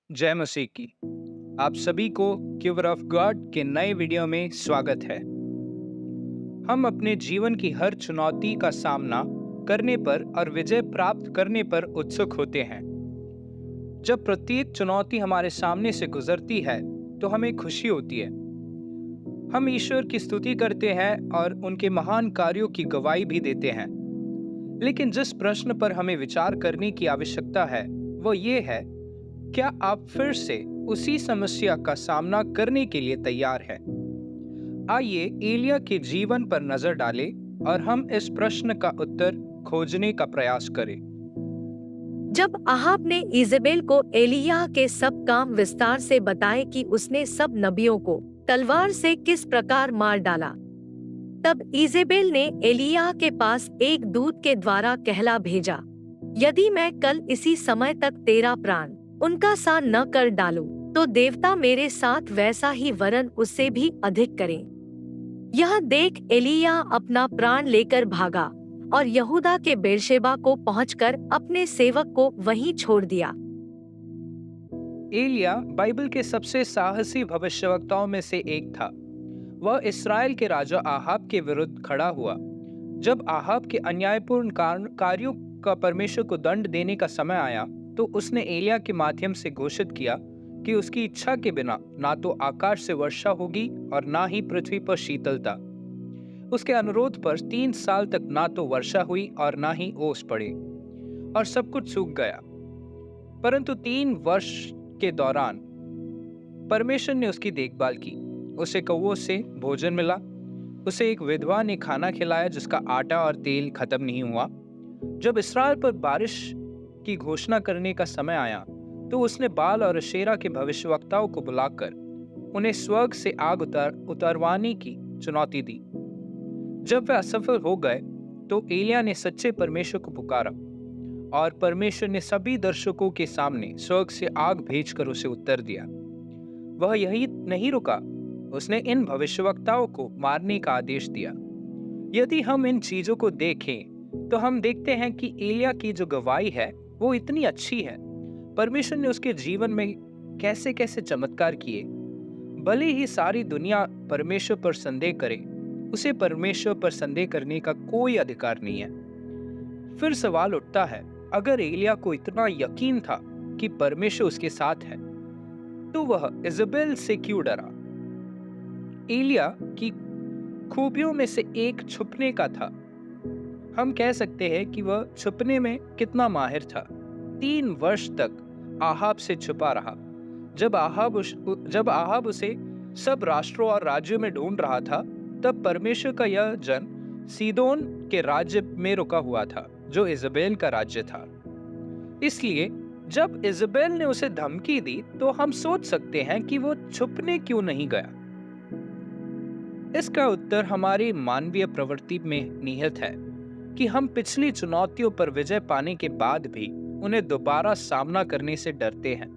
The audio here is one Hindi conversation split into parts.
जय मसीह की। आप सभी को गिवर ऑफ गॉड के नए वीडियो में स्वागत है। हम अपने जीवन की हर चुनौती का सामना करने पर और विजय प्राप्त करने पर उत्सुक होते हैं। जब प्रत्येक चुनौती हमारे सामने से गुजरती है तो हमें खुशी होती है। हम ईश्वर की स्तुति करते हैं और उनके महान कार्यों की गवाही भी देते हैं। लेकिन जिस प्रश्न पर हमें विचार करने की आवश्यकता है वो ये है, क्या आप फिर से उसी समस्या का सामना करने के लिए तैयार हैं? आइए एलिया के जीवन पर नजर डालें और हम इस प्रश्न का उत्तर खोजने का प्रयास करें। जब अहाब ने इजेबेल को एलिय्याह के सब काम विस्तार से बताए कि उसने सब नबियों को तलवार से किस प्रकार मार डाला, तब इजेबेल ने एलिय्याह के पास एक दूत के द्वारा कहला भेजा, यदि मैं कल इसी समय तक तेरा प्राण उनका सा न कर डालूं, तो देवता मेरे साथ वैसा ही वरन उससे भी अधिक करें। यह देख एलिय्याह अपना प्राण लेकर भागा और यहूदा के बेर्शेबा को पहुंचकर अपने सेवक को वहीं छोड़ दिया। एलिया बाइबल के सबसे साहसी भविष्यवक्ताओं में से एक था। वह इस्राएल के राजा आहाब के विरुद्ध खड़ा हुआ। जब आहाब के अन्यायपूर्ण कार्यों का परमेश्वर को दंड देने का समय आया तो उसने एलिया के माध्यम से घोषित किया कि उसकी इच्छा के बिना ना तो आकाश से वर्षा होगी और ना ही पृथ्वी पर शीतलता। उसके अनुरोध पर 3 साल तक ना तो वर्षा हुई और ना ही ओस पड़े और सब कुछ सूख गया। परंतु 3 वर्ष के दौरान परमेश्वर ने उसकी देखभाल की। उसे कौवों से भोजन मिला। उसे एक विधवा ने खाना खिलाया जिसका आटा और तेल खत्म नहीं हुआ। जब इस्राएल पर बारिश की घोषणा करने का समय आया तो उसने बाल और अशेरा के भविष्यवक्ताओं को बुलाकर उन्हें स्वर्ग से आग उतारवाने की चुनौती दी। जब वे असफल हो गए तो एलिया ने सच्चे परमेश्वर को पुकारा और परमेश्वर ने सभी दर्शकों के सामने स्वर्ग से आग भेजकर उसे उत्तर दिया। वह यही नहीं रुका, उसने इन भविष्यवक्ताओं को मारने का आदेश दिया। यदि हम इन चीजों को देखें तो हम देखते हैं कि एलिया की जो गवाही है वो इतनी अच्छी है। परमेश्वर ने उसके जीवन में कैसे कैसे चमत्कार किए। भले ही सारी दुनिया परमेश्वर पर संदेह करे, उसे परमेश्वर पर संदेह करने का कोई अधिकार नहीं है। फिर सवाल उठता है, अगर एलिया को इतना यकीन था कि परमेश्वर उसके साथ है तो वह इजेबेल से क्यों डरा? एलिया की खूबियों में से एक छुपने का था। हम कह सकते हैं कि वह छुपने में कितना माहिर था। 3 वर्ष तक आहाब से छुपा रहा। जब आहाब उसे सब राष्ट्रों और राज्यों में ढूंढ रहा था तब परमेश्वर का यह जन सीदोन के राज्य में रुका हुआ था जो इजेबेल का राज्य था। इसलिए जब इजेबेल ने उसे धमकी दी तो हम सोच सकते हैं कि वो छुपने क्यों नहीं गया। इसका उत्तर हमारी मानवीय प्रवृत्ति में निहित है कि हम पिछली चुनौतियों पर विजय पाने के बाद भी उन्हें दोबारा सामना करने से डरते हैं।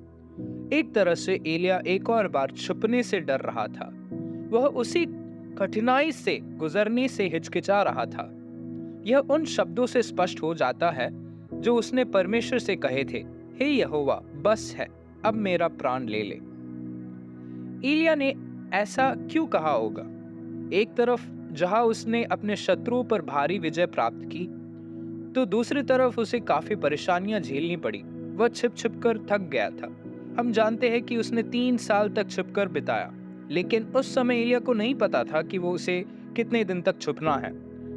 एक तरह से एलिया एक और बार छुपने से डर रहा था। वह उसी कठिनाई से गुजरने से हिचकिचा रहा था। यह उन शब्दों से स्पष्ट हो जाता है जो उसने परमेश्वर से कहे थे, हे यहोवा, बस है, अब मेरा प्राण ले ले। एलिया ने ऐसा क्यों कहा होगा? एक तरफ जहां उसने अपने शत्रुओं पर भारी विजय प्राप्त की तो दूसरी तरफ उसे काफी परेशानियां झेलनी पड़ी। वह छिप छिप कर थक गया था। हम जानते हैं कि उसने 3 साल तक छिपकर बिताया, लेकिन उस समय एलिया को नहीं पता था कि वो उसे कितने दिन तक छुपना है।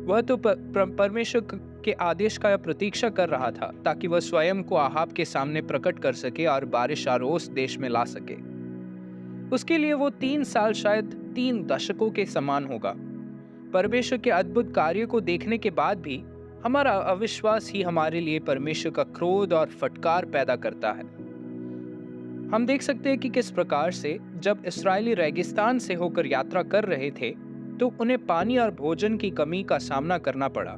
वह तो परमेश्वर के आदेश का प्रतीक्षा कर रहा था ताकि वह स्वयं को आहाब के सामने प्रकट कर सके और बारिश और ओस देश में ला सके। उसके लिए वो 3 साल शायद 3 दशकों के समान होगा। परमेश्वर के अद्भुत कार्यों को देखने के बाद भी हमारा अविश्वास ही हमारे लिए परमेश्वर का क्रोध और फटकार पैदा करता है। हम देख सकते हैं कि किस प्रकार से जब इस्राएली रेगिस्तान से होकर यात्रा कर रहे थे तो उन्हें पानी और भोजन की कमी का सामना करना पड़ा।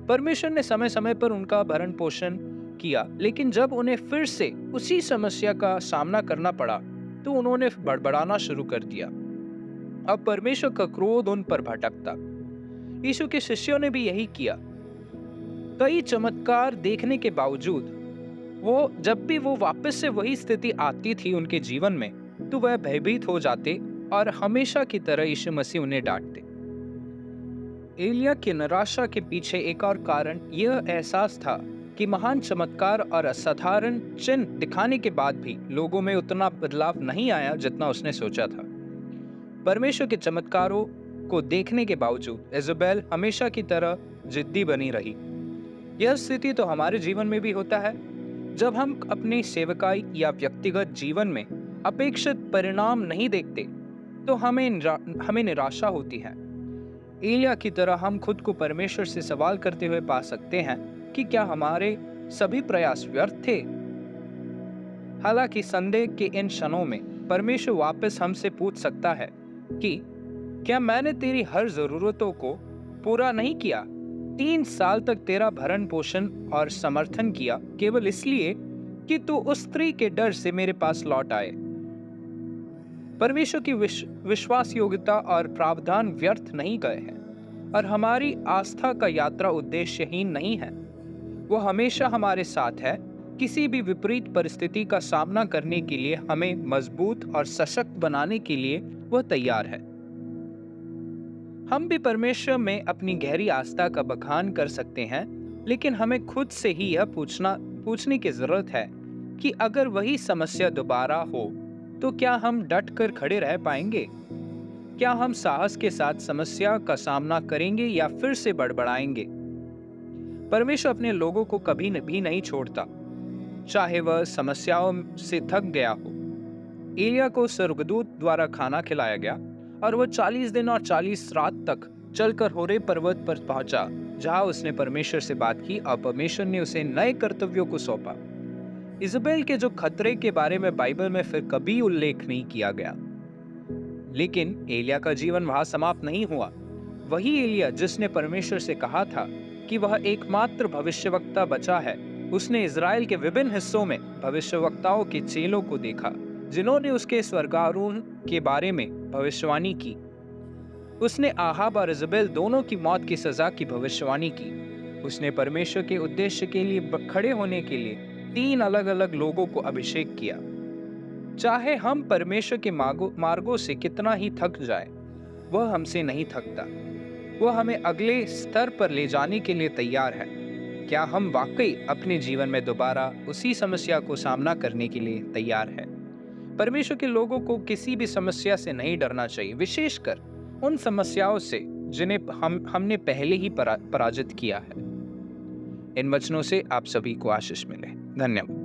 परमेश्वर ने समय समय पर उनका भरण पोषण किया, लेकिन जब उन्हें फिर से उसी समस्या का सामना करना पड़ा तो उन्होंने बड़बड़ाना शुरू कर दिया। अब परमेश्वर का क्रोध उन पर भटकता। यीशु के शिष्यों ने भी यही किया। कई चमत्कार देखने के बावजूद जब भी वो वापस से वही स्थिति आती थी उनके जीवन में, तो वह भयभीत हो जाते और हमेशा की तरह यीशु मसीह उन्हें डांटते। एलिया की निराशा के पीछे एक और कारण यह एहसास था कि महान चमत्कार और असाधारण चिन्ह दिखाने के बाद भी लोगों में उतना बदलाव नहीं आया जितना उसने सोचा था। परमेश्वर के चमत्कारों को देखने के बावजूद इज़ाबेल हमेशा की तरह जिद्दी बनी रही। यह स्थिति तो हमारे जीवन में भी होता है। जब हम अपनी सेवकाई या व्यक्तिगत जीवन में अपेक्षित परिणाम नहीं देखते, तो हमें निराशा होती है। एलिया की तरह हम खुद को परमेश्वर से सवाल करते हुए पा सकते हैं कि क्या हमारे सभी प्रयास व्यर्थ थे। हालांकि संदेह के इन क्षणों में परमेश्वर वापस हमसे पूछ सकता है कि क्या मैंने तेरी हर जरूरतों को पूरा नहीं किया? 3 साल तक तेरा भरण पोषण और समर्थन किया केवल इसलिए कि तू उस स्त्री के डर से मेरे पास लौट आए। परमेश्वर की विश्वास योग्यता और प्रावधान व्यर्थ नहीं गए हैं और हमारी आस्था का यात्रा उद्देश्यहीन नहीं है। वो हमेशा हमारे साथ है। किसी भी विपरीत परिस्थिति का सामना करने के लिए हमें मजबूत और सशक्त बनाने के लिए वह तैयार है। हम भी परमेश्वर में अपनी गहरी आस्था का बखान कर सकते हैं, लेकिन हमें खुद से ही यह पूछने की जरूरत है कि अगर वही समस्या दोबारा हो तो क्या हम डट कर खड़े रह पाएंगे? क्या हम साहस के साथ समस्या का सामना करेंगे या फिर से बड़बड़ाएंगे? परमेश्वर अपने लोगों को कभी भी नहीं छोड़ता, चाहे वह समस्याओं से थक गया हो। एलिया को स्वर्गदूत द्वारा खाना खिलाया गया और वह 40 दिन और 40 रात तक चलकर होरेब पर्वत पर पहुंचा, जहां उसने परमेश्वर से बात की और परमेश्वर ने उसे नए कर्तव्यों को सौंपा। इज़ाबेल के जो खतरे के बारे में बाइबल में फिर कभी उल्लेख नहीं किया गया, लेकिन एलिया का जीवन वहां समाप्त नहीं हुआ। वही एलिया जिसने परमेश्वर से कहा था कि वह एकमात्र भविष्यवक्ता बचा है, उसने इज़राइल के विभिन्न हिस्सों में भविष्यवक्ताओं के चेलों को देखा जिन्होंने उसके स्वर्गारोहण के बारे में भविष्यवाणी की। उसने आहाब और इज़ाबेल दोनों की मौत की सजा की भविष्यवाणी की। उसने परमेश्वर के उद्देश्य के लिए खड़े होने के लिए 3 अलग-अलग लोगों को अभिषेक किया। चाहे हम परमेश्वर के मार्गों से कितना ही थक जाए, वह हमसे नहीं थकता। वह हमें अगले स्तर पर ले जाने के लिए तैयार है। क्या हम वाकई अपने जीवन में दोबारा उसी समस्या को सामना करने के लिए तैयार है? परमेश्वर के लोगों को किसी भी समस्या से नहीं डरना चाहिए, विशेषकर उन समस्याओं से जिन्हें हमने पहले ही पराजित किया है। इन वचनों से आप सभी को आशीष मिले। धन्यवाद।